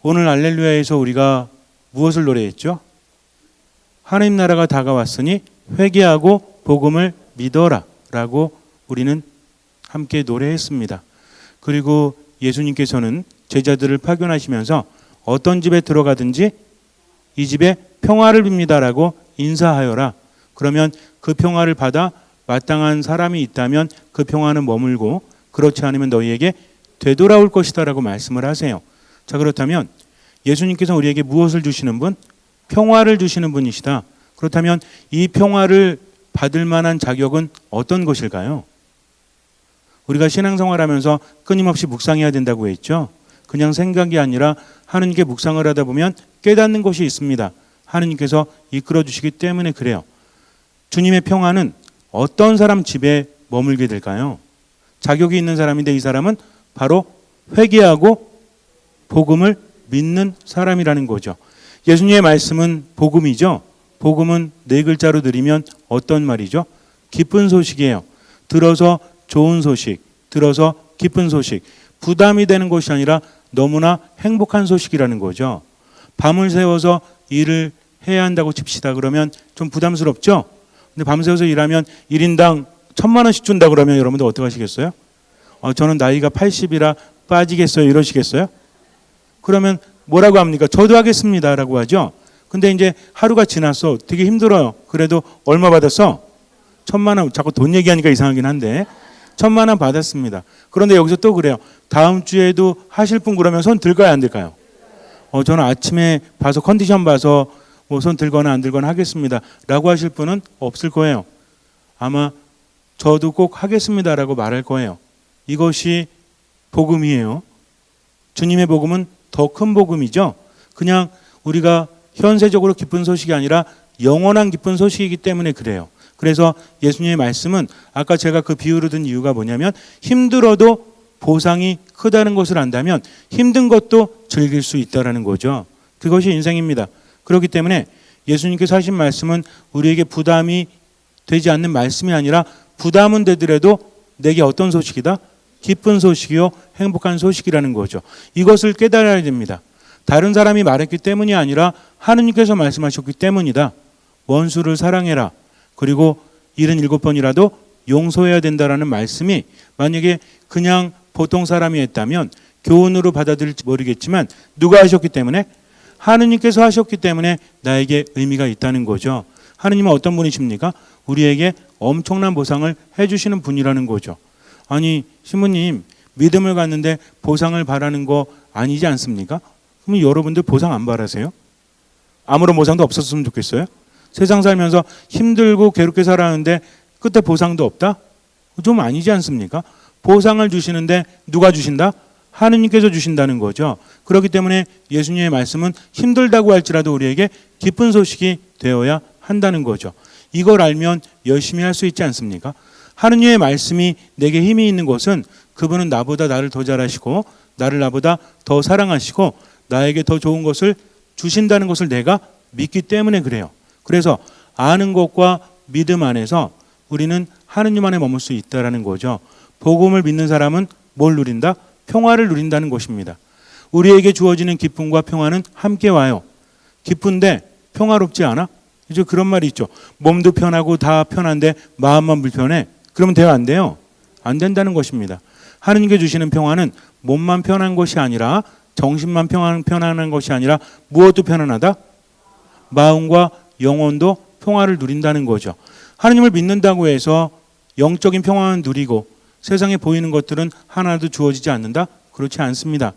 오늘 할렐루야에서 우리가 무엇을 노래했죠? 하나님 나라가 다가왔으니 회개하고 복음을 믿어라 라고 우리는 함께 노래했습니다. 그리고 예수님께서는 제자들을 파견하시면서 어떤 집에 들어가든지 이 집에 평화를 빕니다 라고 인사하여라. 그러면 그 평화를 받아 마땅한 사람이 있다면 그 평화는 머물고 그렇지 않으면 너희에게 되돌아올 것이다 라고 말씀을 하세요. 자, 그렇다면 예수님께서 우리에게 무엇을 주시는 분? 평화를 주시는 분이시다. 그렇다면 이 평화를 받을 만한 자격은 어떤 것일까요? 우리가 신앙생활하면서 끊임없이 묵상해야 된다고 했죠. 그냥 생각이 아니라 하느님께 묵상을 하다 보면 깨닫는 것이 있습니다. 하느님께서 이끌어 주시기 때문에 그래요. 주님의 평화는 어떤 사람 집에 머물게 될까요? 자격이 있는 사람인데 이 사람은 바로 회개하고 복음을 믿는 사람이라는 거죠. 예수님의 말씀은 복음이죠. 복음은 네 글자로 드리면 어떤 말이죠? 기쁜 소식이에요. 들어서 좋은 소식, 들어서 기쁜 소식. 부담이 되는 것이 아니라 너무나 행복한 소식이라는 거죠. 밤을 새워서 일을 해야 한다고 칩시다. 그러면 좀 부담스럽죠? 근데 밤새워서 일하면 1인당 1,000만 원씩 준다 그러면 여러분들 어떻게 하시겠어요? 저는 나이가 80이라 빠지겠어요 이러시겠어요? 그러면 뭐라고 합니까? 저도 하겠습니다 라고 하죠. 근데 이제 하루가 지났어. 되게 힘들어요. 그래도 얼마 받았어? 1,000만 원. 자꾸 돈 얘기하니까 이상하긴 한데 1,000만 원 받았습니다. 그런데 여기서 또 그래요. 다음 주에도 하실 분 그러면 손 들까요 안 들까요? 저는 아침에 봐서 컨디션 봐서 뭐 손 들거나 안 들거나 하겠습니다 라고 하실 분은 없을 거예요. 아마 저도 꼭 하겠습니다 라고 말할 거예요. 이것이 복음이에요. 주님의 복음은 더 큰 복음이죠. 그냥 우리가 현세적으로 기쁜 소식이 아니라 영원한 기쁜 소식이기 때문에 그래요. 그래서 예수님의 말씀은 아까 제가 그 비유를 든 이유가 뭐냐면 힘들어도 보상이 크다는 것을 안다면 힘든 것도 즐길 수 있다는 거죠. 그것이 인생입니다. 그렇기 때문에 예수님께서 하신 말씀은 우리에게 부담이 되지 않는 말씀이 아니라 부담은 되더라도 내게 어떤 소식이다? 기쁜 소식이요 행복한 소식이라는 거죠. 이것을 깨달아야 됩니다. 다른 사람이 말했기 때문이 아니라 하느님께서 말씀하셨기 때문이다. 원수를 사랑해라. 그리고 77번이라도 용서해야 된다라는 말씀이 만약에 그냥 보통 사람이 했다면 교훈으로 받아들일지 모르겠지만 누가 하셨기 때문에? 하느님께서 하셨기 때문에 나에게 의미가 있다는 거죠. 하느님은 어떤 분이십니까? 우리에게 엄청난 보상을 해주시는 분이라는 거죠. 아니 신부님 믿음을 갖는데 보상을 바라는 거 아니지 않습니까? 그럼 여러분들 보상 안 바라세요? 아무런 보상도 없었으면 좋겠어요? 세상 살면서 힘들고 괴롭게 살았는데 끝에 보상도 없다? 좀 아니지 않습니까? 보상을 주시는데 누가 주신다? 하느님께서 주신다는 거죠. 그렇기 때문에 예수님의 말씀은 힘들다고 할지라도 우리에게 기쁜 소식이 되어야 한다는 거죠. 이걸 알면 열심히 할 수 있지 않습니까? 하느님의 말씀이 내게 힘이 있는 것은 그분은 나보다 나를 더 잘하시고 나를 나보다 더 사랑하시고 나에게 더 좋은 것을 주신다는 것을 내가 믿기 때문에 그래요. 그래서 아는 것과 믿음 안에서 우리는 하느님 안에 머물 수 있다는 거죠. 복음을 믿는 사람은 뭘 누린다? 평화를 누린다는 것입니다. 우리에게 주어지는 기쁨과 평화는 함께 와요. 기쁜데 평화롭지 않아? 이제 그런 말이 있죠. 몸도 편하고 다 편한데 마음만 불편해. 그러면 돼요 안 돼요? 안 된다는 것입니다. 하느님께 주시는 평화는 몸만 편한 것이 아니라 정신만 편안한 것이 아니라 무엇도 편안하다? 마음과 영혼도 평화를 누린다는 거죠. 하느님을 믿는다고 해서 영적인 평화는 누리고 세상에 보이는 것들은 하나도 주어지지 않는다? 그렇지 않습니다.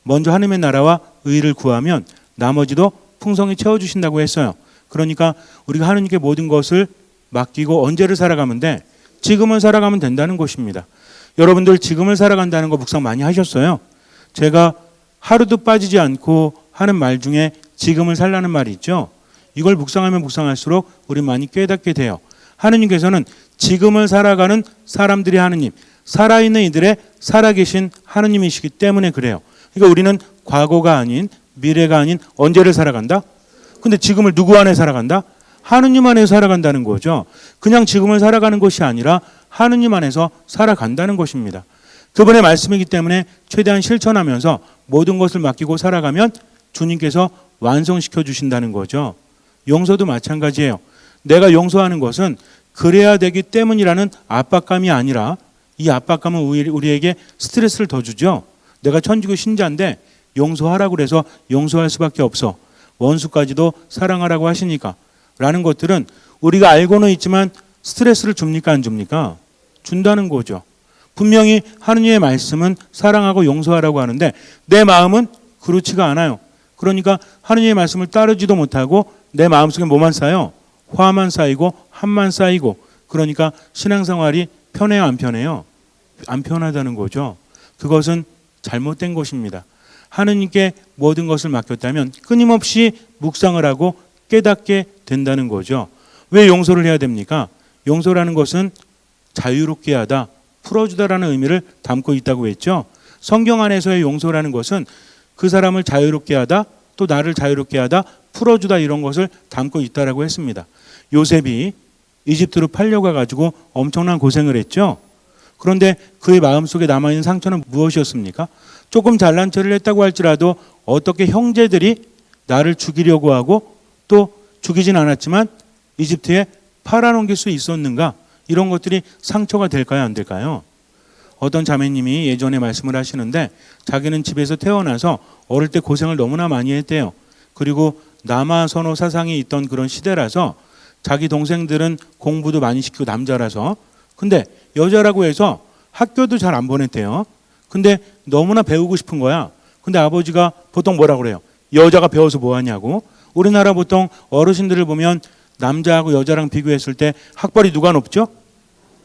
먼저 하느님의 나라와 의를 구하면 나머지도 풍성히 채워주신다고 했어요. 그러니까 우리가 하느님께 모든 것을 맡기고 언제를 살아가면 돼? 지금을 살아가면 된다는 것입니다. 여러분들 지금을 살아간다는 거 묵상 많이 하셨어요? 제가 하루도 빠지지 않고 하는 말 중에 지금을 살라는 말이 있죠. 이걸 묵상하면 묵상할수록 우리 많이 깨닫게 돼요. 하느님께서는 지금을 살아가는 사람들이 하느님, 살아있는 이들의 살아계신 하느님이시기 때문에 그래요. 그러니까 우리는 과거가 아닌 미래가 아닌 언제를 살아간다? 근데 지금을 누구 안에 살아간다? 하느님 안에 살아간다는 거죠. 그냥 지금을 살아가는 것이 아니라 하느님 안에서 살아간다는 것입니다. 그분의 말씀이기 때문에 최대한 실천하면서 모든 것을 맡기고 살아가면 주님께서 완성시켜 주신다는 거죠. 용서도 마찬가지예요. 내가 용서하는 것은 그래야 되기 때문이라는 압박감이 아니라 이 압박감은 우리에게 스트레스를 더 주죠. 내가 천주교 신자인데 용서하라고 그래서 용서할 수밖에 없어. 원수까지도 사랑하라고 하시니까 라는 것들은 우리가 알고는 있지만 스트레스를 줍니까 안 줍니까? 준다는 거죠. 분명히 하느님의 말씀은 사랑하고 용서하라고 하는데 내 마음은 그렇지가 않아요. 그러니까 하느님의 말씀을 따르지도 못하고 내 마음속에 뭐만 쌓여? 화만 쌓이고 한만 쌓이고 그러니까 신앙생활이 편해요 안 편해요? 안 편하다는 거죠. 그것은 잘못된 것입니다. 하느님께 모든 것을 맡겼다면 끊임없이 묵상을 하고 깨닫게 된다는 거죠. 왜 용서를 해야 됩니까? 용서라는 것은 자유롭게 하다, 풀어주다라는 의미를 담고 있다고 했죠. 성경 안에서의 용서라는 것은 그 사람을 자유롭게 하다, 또 나를 자유롭게 하다, 풀어주다 이런 것을 담고 있다라고 했습니다. 요셉이 이집트로 팔려가 가지고 엄청난 고생을 했죠. 그런데 그의 마음속에 남아있는 상처는 무엇이었습니까? 조금 잘난 체를 했다고 할지라도 어떻게 형제들이 나를 죽이려고 하고 또 죽이진 않았지만 이집트에 팔아넘길 수 있었는가? 이런 것들이 상처가 될까요? 안 될까요? 어떤 자매님이 예전에 말씀을 하시는데 자기는 집에서 태어나서 어릴 때 고생을 너무나 많이 했대요. 그리고 남아 선호 사상이 있던 그런 시대라서 자기 동생들은 공부도 많이 시키고 남자라서 근데 여자라고 해서 학교도 잘 안 보냈대요. 근데 너무나 배우고 싶은 거야. 근데 아버지가 보통 뭐라 그래요? 여자가 배워서 뭐 하냐고. 우리나라 보통 어르신들을 보면 남자하고 여자랑 비교했을 때 학벌이 누가 높죠?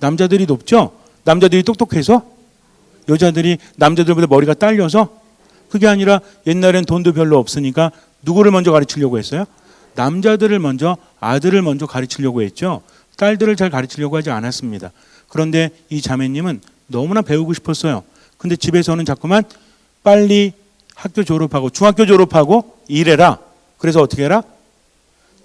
남자들이 높죠? 남자들이 똑똑해서? 여자들이 남자들보다 머리가 딸려서? 그게 아니라 옛날엔 돈도 별로 없으니까 누구를 먼저 가르치려고 했어요? 남자들을 먼저, 아들을 먼저 가르치려고 했죠. 딸들을 잘 가르치려고 하지 않았습니다. 그런데 이 자매님은 너무나 배우고 싶었어요. 근데 집에서는 자꾸만 빨리 학교 졸업하고 중학교 졸업하고 일해라. 그래서 어떻게 해라?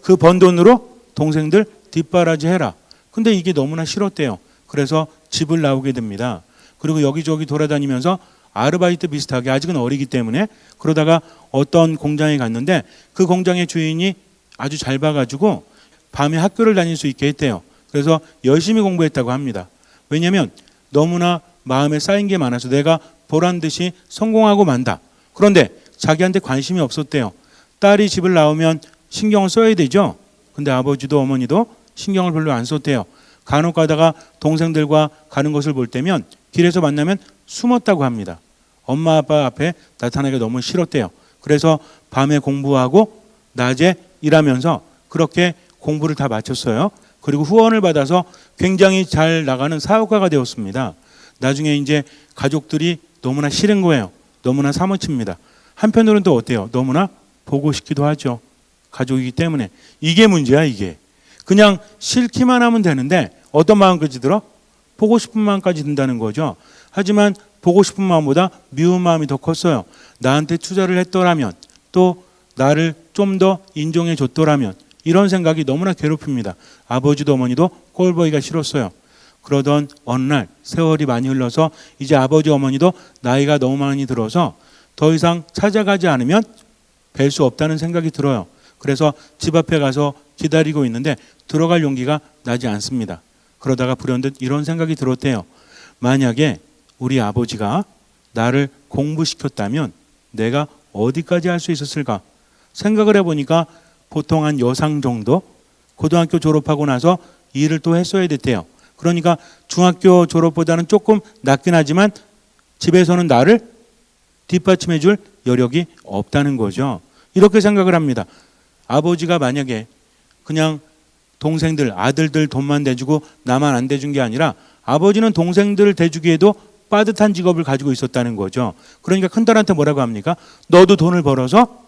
그 번 돈으로 동생들 뒷바라지 해라. 근데 이게 너무나 싫었대요. 그래서 집을 나오게 됩니다. 그리고 여기저기 돌아다니면서 아르바이트 비슷하게 아직은 어리기 때문에 그러다가 어떤 공장에 갔는데 그 공장의 주인이 아주 잘 봐가지고 밤에 학교를 다닐 수 있게 했대요. 그래서 열심히 공부했다고 합니다. 왜냐하면 너무나 마음에 쌓인 게 많아서 내가 보란 듯이 성공하고 만다. 그런데 자기한테 관심이 없었대요. 딸이 집을 나오면 신경을 써야 되죠. 근데 아버지도 어머니도 신경을 별로 안 썼대요. 간혹 가다가 동생들과 가는 것을 볼 때면 길에서 만나면 숨었다고 합니다. 엄마 아빠 앞에 나타나기가 너무 싫었대요. 그래서 밤에 공부하고 낮에 일하면서 그렇게 공부를 다 마쳤어요. 그리고 후원을 받아서 굉장히 잘 나가는 사업가가 되었습니다. 나중에 이제 가족들이 너무나 싫은 거예요. 너무나 사무칩니다. 한편으로는 또 어때요? 너무나 보고 싶기도 하죠. 가족이기 때문에. 이게 문제야 이게. 그냥 싫기만 하면 되는데 어떤 마음까지 들어? 보고 싶은 마음까지 든다는 거죠. 하지만 보고 싶은 마음보다 미운 마음이 더 컸어요. 나한테 투자를 했더라면 또 나를 좀 더 인정해 줬더라면 이런 생각이 너무나 괴롭힙니다. 아버지도 어머니도 꼴 보기가 싫었어요. 그러던 어느 날 세월이 많이 흘러서 이제 아버지 어머니도 나이가 너무 많이 들어서 더 이상 찾아가지 않으면 뵐 수 없다는 생각이 들어요. 그래서 집 앞에 가서 기다리고 있는데 들어갈 용기가 나지 않습니다. 그러다가 불현듯 이런 생각이 들었대요. 만약에 우리 아버지가 나를 공부시켰다면 내가 어디까지 할 수 있었을까? 생각을 해보니까 보통 한 여상 정도 고등학교 졸업하고 나서 일을 또 했어야 됐대요. 그러니까 중학교 졸업보다는 조금 낮긴 하지만 집에서는 나를 뒷받침해 줄 여력이 없다는 거죠. 이렇게 생각을 합니다. 아버지가 만약에 그냥 동생들, 아들들 돈만 대주고 나만 안 대준 게 아니라 아버지는 동생들을 대주기에도 빠듯한 직업을 가지고 있었다는 거죠. 그러니까 큰딸한테 뭐라고 합니까? 너도 돈을 벌어서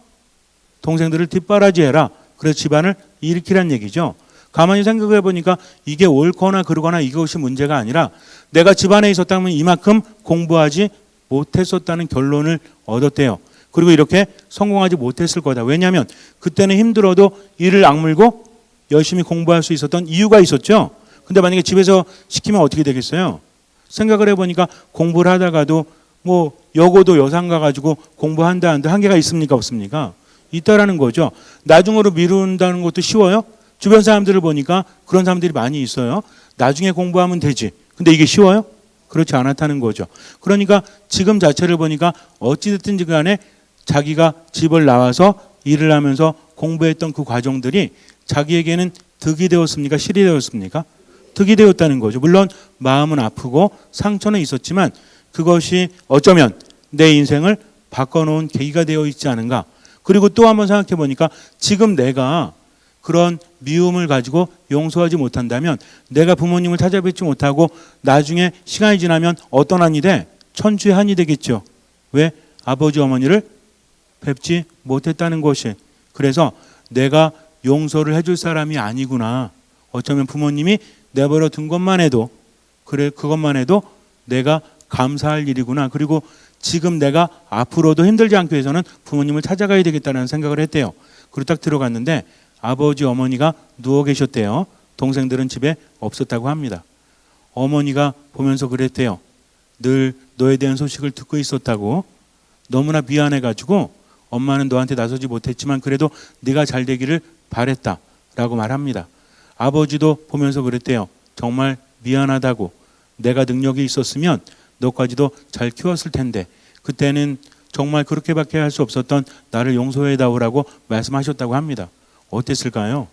동생들을 뒷바라지해라. 그래서 집안을 일으키란 얘기죠. 가만히 생각해 보니까 이게 옳거나 그르거나 이것이 문제가 아니라 내가 집안에 있었다면 이만큼 공부하지 못했었다는 결론을 얻었대요. 그리고 이렇게 성공하지 못했을 거다. 왜냐하면 그때는 힘들어도 이를 악물고 열심히 공부할 수 있었던 이유가 있었죠. 근데 만약에 집에서 시키면 어떻게 되겠어요? 생각을 해보니까 공부를 하다가도 뭐 여고도 여상 가가지고 공부한다 한다 한계가 있습니까 없습니까? 있다라는 거죠. 나중으로 미룬다는 것도 쉬워요? 주변 사람들을 보니까 그런 사람들이 많이 있어요. 나중에 공부하면 되지. 근데 이게 쉬워요? 그렇지 않았다는 거죠. 그러니까 지금 자체를 보니까 어찌됐든지 간에 자기가 집을 나와서 일을 하면서 공부했던 그 과정들이 자기에게는 득이 되었습니까? 실이 되었습니까? 득이 되었다는 거죠. 물론 마음은 아프고 상처는 있었지만 그것이 어쩌면 내 인생을 바꿔놓은 계기가 되어 있지 않은가. 그리고 또 한번 생각해 보니까 지금 내가 그런 미움을 가지고 용서하지 못한다면 내가 부모님을 찾아뵙지 못하고 나중에 시간이 지나면 어떤 한이 돼? 천추의 한이 되겠죠. 왜? 아버지 어머니를 뵙지 못했다는 것이. 그래서 내가 용서를 해줄 사람이 아니구나. 어쩌면 부모님이 내버려 둔 것만 해도 그래 그것만 해도 내가 감사할 일이구나. 그리고 지금 내가 앞으로도 힘들지 않기 위해서는 부모님을 찾아가야 되겠다는 생각을 했대요. 그리고 딱 들어갔는데 아버지 어머니가 누워 계셨대요. 동생들은 집에 없었다고 합니다. 어머니가 보면서 그랬대요. 늘 너에 대한 소식을 듣고 있었다고. 너무나 미안해가지고 엄마는 너한테 나서지 못했지만 그래도 네가 잘 되기를 바랬다라고 말합니다. 아버지도 보면서 그랬대요. 정말 미안하다고. 내가 능력이 있었으면 너까지도 잘 키웠을 텐데 그때는 정말 그렇게밖에 할 수 없었던 나를 용서해다오라고 말씀하셨다고 합니다. 어땠을까요?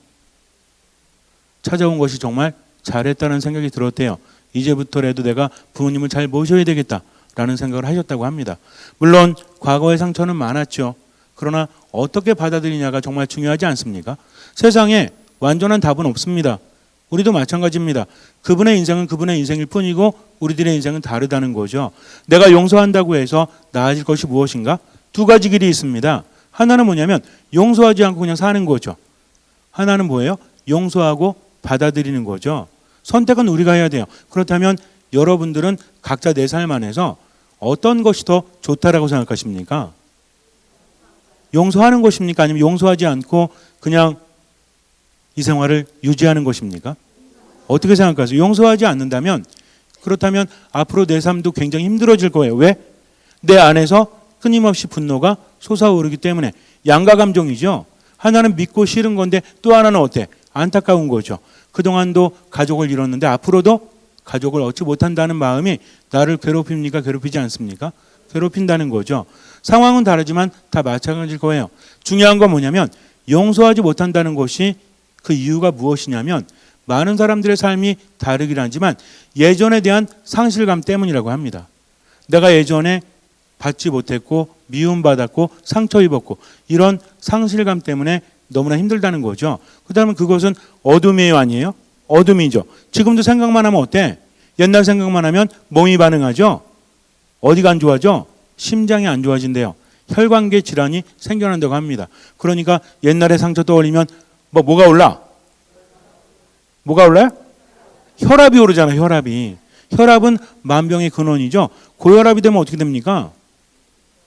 찾아온 것이 정말 잘했다는 생각이 들었대요. 이제부터라도 내가 부모님을 잘 모셔야 되겠다라는 생각을 하셨다고 합니다. 물론 과거의 상처는 많았죠. 그러나 어떻게 받아들이냐가 정말 중요하지 않습니까? 세상에 완전한 답은 없습니다. 우리도 마찬가지입니다. 그분의 인생은 그분의 인생일 뿐이고 우리들의 인생은 다르다는 거죠. 내가 용서한다고 해서 나아질 것이 무엇인가? 두 가지 길이 있습니다. 하나는 뭐냐면 용서하지 않고 그냥 사는 거죠. 하나는 뭐예요? 용서하고 받아들이는 거죠. 선택은 우리가 해야 돼요. 그렇다면 여러분들은 각자 내 삶 안에서 어떤 것이 더 좋다라고 생각하십니까? 용서하는 것입니까? 아니면 용서하지 않고 그냥 이 생활을 유지하는 것입니까? 어떻게 생각하세요? 용서하지 않는다면 그렇다면 앞으로 내 삶도 굉장히 힘들어질 거예요. 왜? 내 안에서 끊임없이 분노가 솟아오르기 때문에. 양가 감정이죠. 하나는 믿고 싫은 건데 또 하나는 어때? 안타까운 거죠. 그동안도 가족을 잃었는데 앞으로도 가족을 얻지 못한다는 마음이 나를 괴롭힙니까? 괴롭히지 않습니까? 괴롭힌다는 거죠. 상황은 다르지만 다 마찬가지일 거예요. 중요한 건 뭐냐면 용서하지 못한다는 것이 그 이유가 무엇이냐면 많은 사람들의 삶이 다르긴 하지만 예전에 대한 상실감 때문이라고 합니다. 내가 예전에 받지 못했고 미움받았고 상처 입었고 이런 상실감 때문에 너무나 힘들다는 거죠. 그다음에 그것은 어둠이에요, 아니에요? 어둠이죠. 지금도 생각만 하면 어때? 옛날 생각만 하면 몸이 반응하죠. 어디가 안 좋아져? 심장이 안 좋아진대요. 혈관계 질환이 생겨난다고 합니다. 그러니까 옛날의 상처 떠올리면 뭐가 올라? 뭐가 올라요? 혈압이 오르잖아요. 혈압이. 혈압은 만병의 근원이죠. 고혈압이 되면 어떻게 됩니까?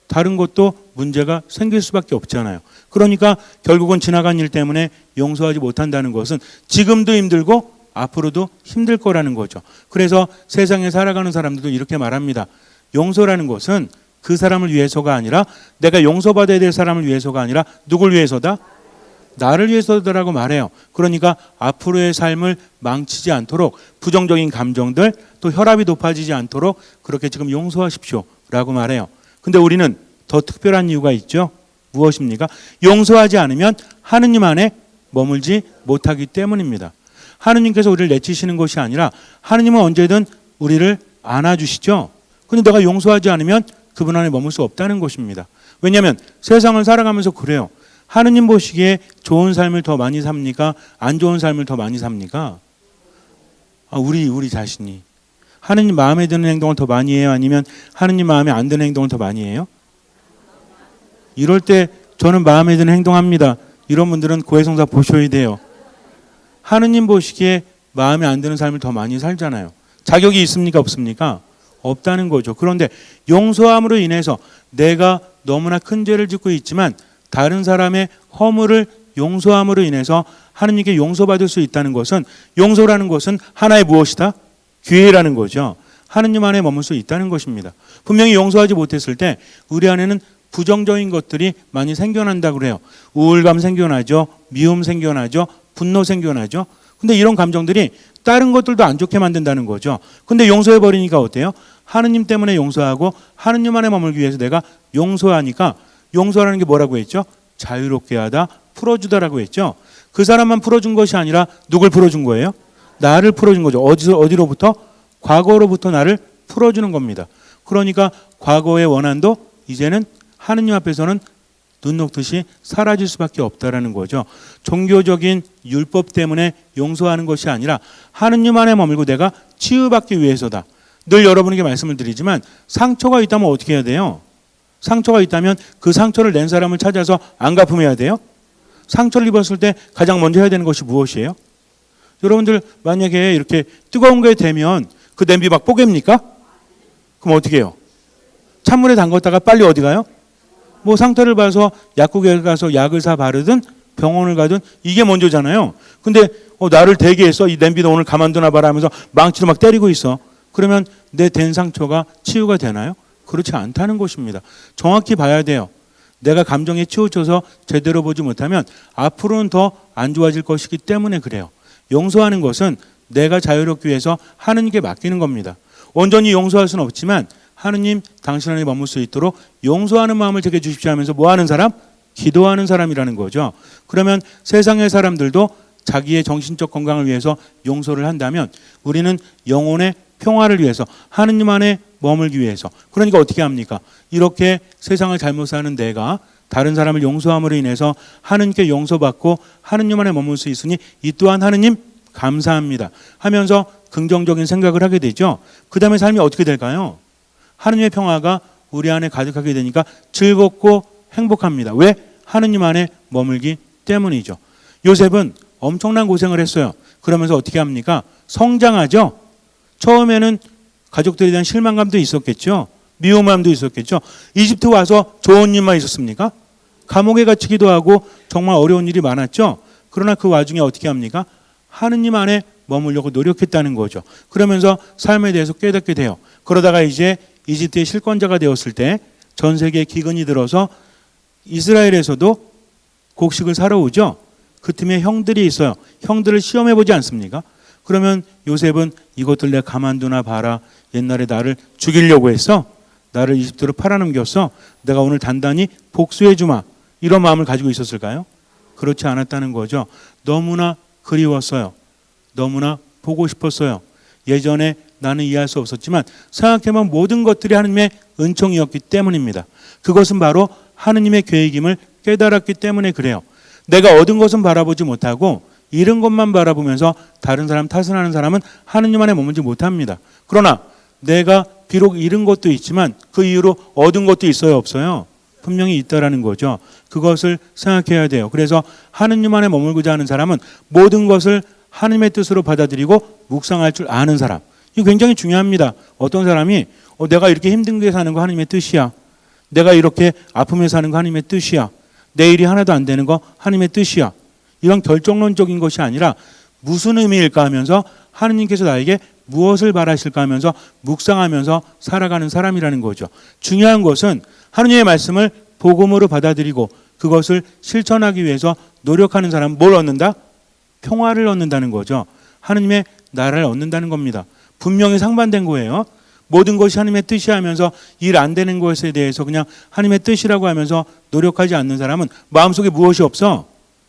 다른 것도 문제가 생길 수밖에 없잖아요. 그러니까 결국은 지나간 일 때문에 용서하지 못한다는 것은 지금도 힘들고 앞으로도 힘들 거라는 거죠. 그래서 세상에 살아가는 사람들도 이렇게 말합니다. 용서라는 것은 그 사람을 위해서가 아니라 내가 용서받아야 될 사람을 위해서가 아니라 누굴 위해서다? 나를 위해서다라고 말해요. 그러니까 앞으로의 삶을 망치지 않도록 부정적인 감정들 또 혈압이 높아지지 않도록 그렇게 지금 용서하십시오라고 말해요. 근데 우리는 더 특별한 이유가 있죠. 무엇입니까? 용서하지 않으면 하느님 안에 머물지 못하기 때문입니다. 하느님께서 우리를 내치시는 것이 아니라 하느님은 언제든 우리를 안아주시죠. 근데 내가 용서하지 않으면 그분 안에 머물 수 없다는 것입니다. 왜냐하면 세상을 살아가면서 그래요. 하느님 보시기에 좋은 삶을 더 많이 삽니까? 안 좋은 삶을 더 많이 삽니까? 우리 자신이. 하느님 마음에 드는 행동을 더 많이 해요? 아니면 하느님 마음에 안 드는 행동을 더 많이 해요? 이럴 때 저는 마음에 드는 행동합니다. 이런 분들은 고해성사 보셔야 돼요. 하느님 보시기에 마음에 안 드는 삶을 더 많이 살잖아요. 자격이 있습니까? 없습니까? 없다는 거죠. 그런데 용서함으로 인해서 내가 너무나 큰 죄를 짓고 있지만 다른 사람의 허물을 용서함으로 인해서 하느님께 용서받을 수 있다는 것은 용서라는 것은 하나의 무엇이다? 기회라는 거죠. 하느님 안에 머물 수 있다는 것입니다. 분명히 용서하지 못했을 때 우리 안에는 부정적인 것들이 많이 생겨난다고 그래요. 우울감 생겨나죠. 미움 생겨나죠. 분노 생겨나죠. 근데 이런 감정들이 다른 것들도 안 좋게 만든다는 거죠. 근데 용서해 버리니까 어때요? 하느님 때문에 용서하고 하느님 안에 머물기 위해서 내가 용서하니까, 용서라는 게 뭐라고 했죠? 자유롭게 하다, 풀어주다라고 했죠. 그 사람만 풀어준 것이 아니라 누굴 풀어준 거예요? 나를 풀어준 거죠. 어디로부터? 과거로부터 나를 풀어주는 겁니다. 그러니까 과거의 원한도 이제는 하느님 앞에서는 눈 녹듯이 사라질 수밖에 없다라는 거죠. 종교적인 율법 때문에 용서하는 것이 아니라 하느님 안에 머물고 내가 치유받기 위해서다. 늘 여러분에게 말씀을 드리지만 상처가 있다면 어떻게 해야 돼요? 상처가 있다면 그 상처를 낸 사람을 찾아서 안 갚으면 해야 돼요? 상처를 입었을 때 가장 먼저 해야 되는 것이 무엇이에요? 여러분들 만약에 이렇게 뜨거운 게 되면 그 냄비 막 뽀갭니까? 그럼 어떻게 해요? 찬물에 담갔다가 빨리 어디 가요? 뭐 상태를 봐서 약국에 가서 약을 사 바르든 병원을 가든 이게 먼저잖아요. 근데 나를 대게 했어. 이 냄비도 오늘 가만두나 봐라 하면서 망치로 막 때리고 있어. 그러면 내 된 상처가 치유가 되나요? 그렇지 않다는 것입니다. 정확히 봐야 돼요. 내가 감정에 치우쳐서 제대로 보지 못하면 앞으로는 더 안 좋아질 것이기 때문에 그래요. 용서하는 것은 내가 자유롭기 위해서 하느님께 맡기는 겁니다. 온전히 용서할 수는 없지만 하느님 당신 안에 머물 수 있도록 용서하는 마음을 제게 주십시오 하면서 뭐 하는 사람? 기도하는 사람이라는 거죠. 그러면 세상의 사람들도 자기의 정신적 건강을 위해서 용서를 한다면 우리는 영혼의 평화를 위해서 하느님 안에 머물기 위해서, 그러니까 어떻게 합니까? 이렇게 세상을 잘못 사는 내가 다른 사람을 용서함으로 인해서 하느님께 용서받고 하느님 안에 머물 수 있으니 이 또한 하느님 감사합니다 하면서 긍정적인 생각을 하게 되죠. 그 다음에 삶이 어떻게 될까요? 하느님의 평화가 우리 안에 가득하게 되니까 즐겁고 행복합니다. 왜? 하느님 안에 머물기 때문이죠. 요셉은 엄청난 고생을 했어요. 그러면서 어떻게 합니까? 성장하죠. 처음에는 가족들에 대한 실망감도 있었겠죠. 미움함도 있었겠죠. 이집트 와서 좋은 일만 있었습니까? 감옥에 갇히기도 하고 정말 어려운 일이 많았죠. 그러나 그 와중에 어떻게 합니까? 하느님 안에 머물려고 노력했다는 거죠. 그러면서 삶에 대해서 깨닫게 돼요. 그러다가 이제 이집트의 실권자가 되었을 때 전 세계에 기근이 들어서 이스라엘에서도 곡식을 사러 오죠. 그 틈에 형들이 있어요. 형들을 시험해 보지 않습니까? 그러면 요셉은 이것들 내가 가만두나 봐라. 옛날에 나를 죽이려고 했어. 나를 이집트로 팔아넘겼어. 내가 오늘 단단히 복수해 주마. 이런 마음을 가지고 있었을까요? 그렇지 않았다는 거죠. 너무나 그리웠어요. 너무나 보고 싶었어요. 예전에 나는 이해할 수 없었지만 생각해보면 모든 것들이 하느님의 은총이었기 때문입니다. 그것은 바로 하느님의 계획임을 깨달았기 때문에 그래요. 내가 얻은 것은 바라보지 못하고 잃은 것만 바라보면서 다른 사람 탓을 하는 사람은 하느님 안에 머물지 못합니다. 그러나 내가 비록 잃은 것도 있지만 그 이후로 얻은 것도 있어요, 없어요? 분명히 있다라는 거죠. 그것을 생각해야 돼요. 그래서 하느님 안에 머물고자 하는 사람은 모든 것을 하느님의 뜻으로 받아들이고 묵상할 줄 아는 사람. 이거 굉장히 중요합니다. 어떤 사람이 내가 이렇게 힘든 사는 거 하느님의 뜻이야. 내가 이렇게 아프며 사는 거 하느님의 뜻이야. 내 일이 하나도 안 되는 거 하느님의 뜻이야. 이런 결정론적인 것이 아니라 무슨 의미일까 하면서 하느님께서 나에게 무엇을 바라실까 하면서 묵상하면서 살아가는 사람이라는 거죠. 중요한 것은 하느님의 말씀을 복음으로 받아들이고 그것을 실천하기 위해서 노력하는 사람은 뭘 얻는다? 평화를 얻는다는 거죠. 하느님의 나라를 얻는다는 겁니다. 분명히 상반된 거예요. 모든 것이 하나님의 뜻이 하면서 일 안 되는 것에 대해서 그냥 하나님의 뜻이라고 하면서 노력하지 않는 사람은 마음속에 무엇이 없어?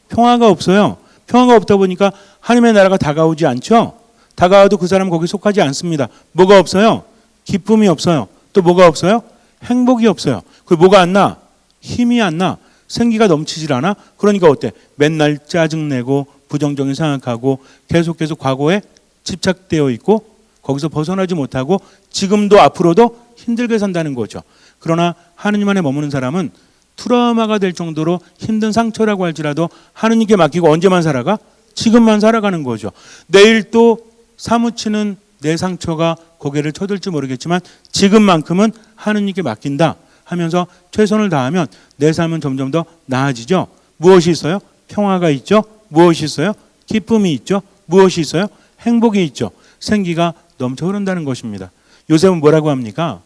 평화가 없어요. 평화가 없다 보니까 하나님의 나라가 다가오지 않죠. 다가와도 그 사람은 거기 속하지 않습니다. 뭐가 없어요? 기쁨이 없어요. 또 뭐가 없어요? 행복이 없어요. 그리고 뭐가 안 나? 힘이 안 나. 생기가 넘치질 않아. 그러니까 어때? 맨날 짜증내고 부정적인 생각하고 계속 과거에 집착되어 있고 거기서 벗어나지 못하고 지금도 앞으로도 힘들게 산다는 거죠. 그러나 하느님 안에 머무는 사람은 트라우마가 될 정도로 힘든 상처라고 할지라도 하느님께 맡기고 언제만 살아가? 지금만 살아가는 거죠. 내일 또 사무치는 내 상처가 고개를 쳐들지 모르겠지만 지금만큼은 하느님께 맡긴다 하면서 최선을 다하면 내 삶은 점점 더 나아지죠. 무엇이 있어요? 평화가 있죠. 무엇이 있어요? 기쁨이 있죠. 무엇이 있어요? 행복이 있죠. 생기가 넘쳐 흐른다는 것입니다. 요셉은 뭐라고 합니까?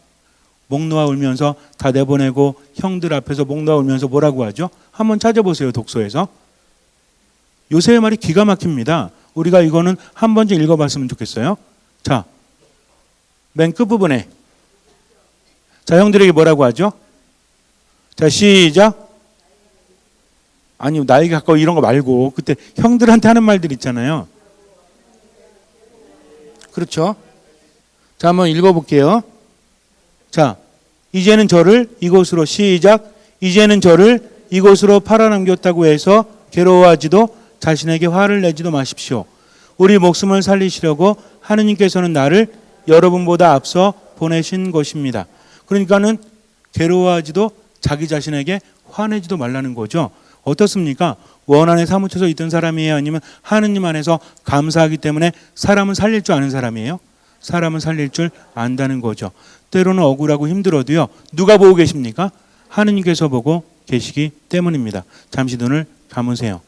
목 놓아 울면서 다 내보내고 형들 앞에서 목 놓아 울면서 뭐라고 하죠? 한번 찾아보세요. 독서에서. 요셉의 말이 기가 막힙니다. 우리가 이거는 한 번 좀 읽어봤으면 좋겠어요. 자, 맨 끝부분에 자, 형들에게 뭐라고 하죠? 자, 시작. 아니, 나에게 가까워 이런 거 말고 그때 형들한테 하는 말들 있잖아요. 그렇죠? 자, 한번 읽어볼게요. 자, 이제는 저를 이곳으로 시작. 이제는 저를 이곳으로 팔아넘겼다고 해서 괴로워하지도 자신에게 화를 내지도 마십시오. 우리 목숨을 살리시려고 하느님께서는 나를 여러분보다 앞서 보내신 것입니다. 그러니까는 괴로워하지도 자기 자신에게 화내지도 말라는 거죠. 어떻습니까? 원 안에 사무쳐서 있던 사람이에요? 아니면 하느님 안에서 감사하기 때문에 사람을 살릴 줄 아는 사람이에요? 사람을 살릴 줄 안다는 거죠. 때로는 억울하고 힘들어도요. 누가 보고 계십니까? 하느님께서 보고 계시기 때문입니다. 잠시 눈을 감으세요.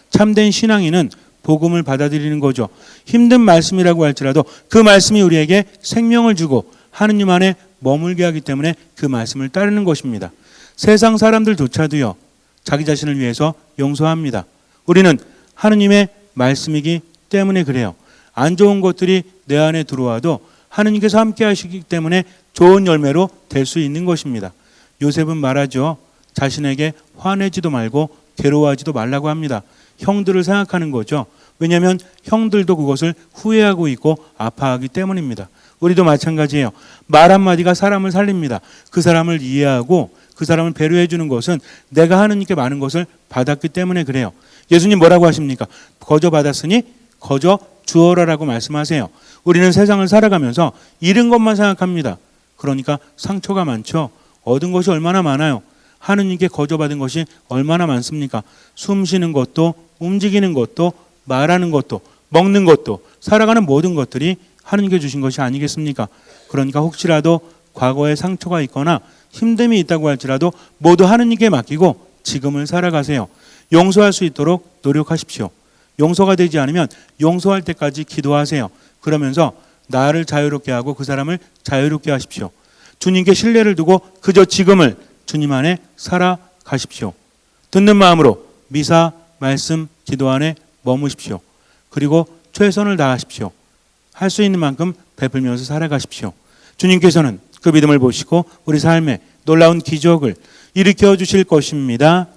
참된 신앙인은 복음을 받아들이는 거죠. 힘든 말씀이라고 할지라도 그 말씀이 우리에게 생명을 주고 하느님 안에 머물게 하기 때문에 그 말씀을 따르는 것입니다. 세상 사람들조차도요. 자기 자신을 위해서 용서합니다. 우리는 하느님의 말씀이기 때문에 그래요. 안 좋은 것들이 내 안에 들어와도 하느님께서 함께 하시기 때문에 좋은 열매로 될 수 있는 것입니다. 요셉은 말하죠. 자신에게 화내지도 말고 괴로워하지도 말라고 합니다. 형들을 생각하는 거죠. 왜냐하면 형들도 그것을 후회하고 있고 아파하기 때문입니다. 우리도 마찬가지예요. 말 한마디가 사람을 살립니다. 그 사람을 이해하고 그 사람을 배려해 주는 것은 내가 하느님께 많은 것을 받았기 때문에 그래요. 예수님 뭐라고 하십니까? 거저 받았으니 거저 주어라라고 말씀하세요. 우리는 세상을 살아가면서 잃은 것만 생각합니다. 그러니까 상처가 많죠. 얻은 것이 얼마나 많아요. 하느님께 거저 받은 것이 얼마나 많습니까? 숨 쉬는 것도 움직이는 것도 말하는 것도 먹는 것도 살아가는 모든 것들이 하느님께 주신 것이 아니겠습니까? 그러니까 혹시라도 과거에 상처가 있거나 힘듦이 있다고 할지라도 모두 하느님께 맡기고 지금을 살아가세요. 용서할 수 있도록 노력하십시오. 용서가 되지 않으면 용서할 때까지 기도하세요. 그러면서 나를 자유롭게 하고 그 사람을 자유롭게 하십시오. 주님께 신뢰를 두고 그저 지금을 주님 안에 살아가십시오. 듣는 마음으로 미사, 말씀, 기도 안에 머무십시오. 그리고 최선을 다하십시오. 할 수 있는 만큼 베풀면서 살아가십시오. 주님께서는 그 믿음을 보시고 우리 삶에 놀라운 기적을 일으켜 주실 것입니다.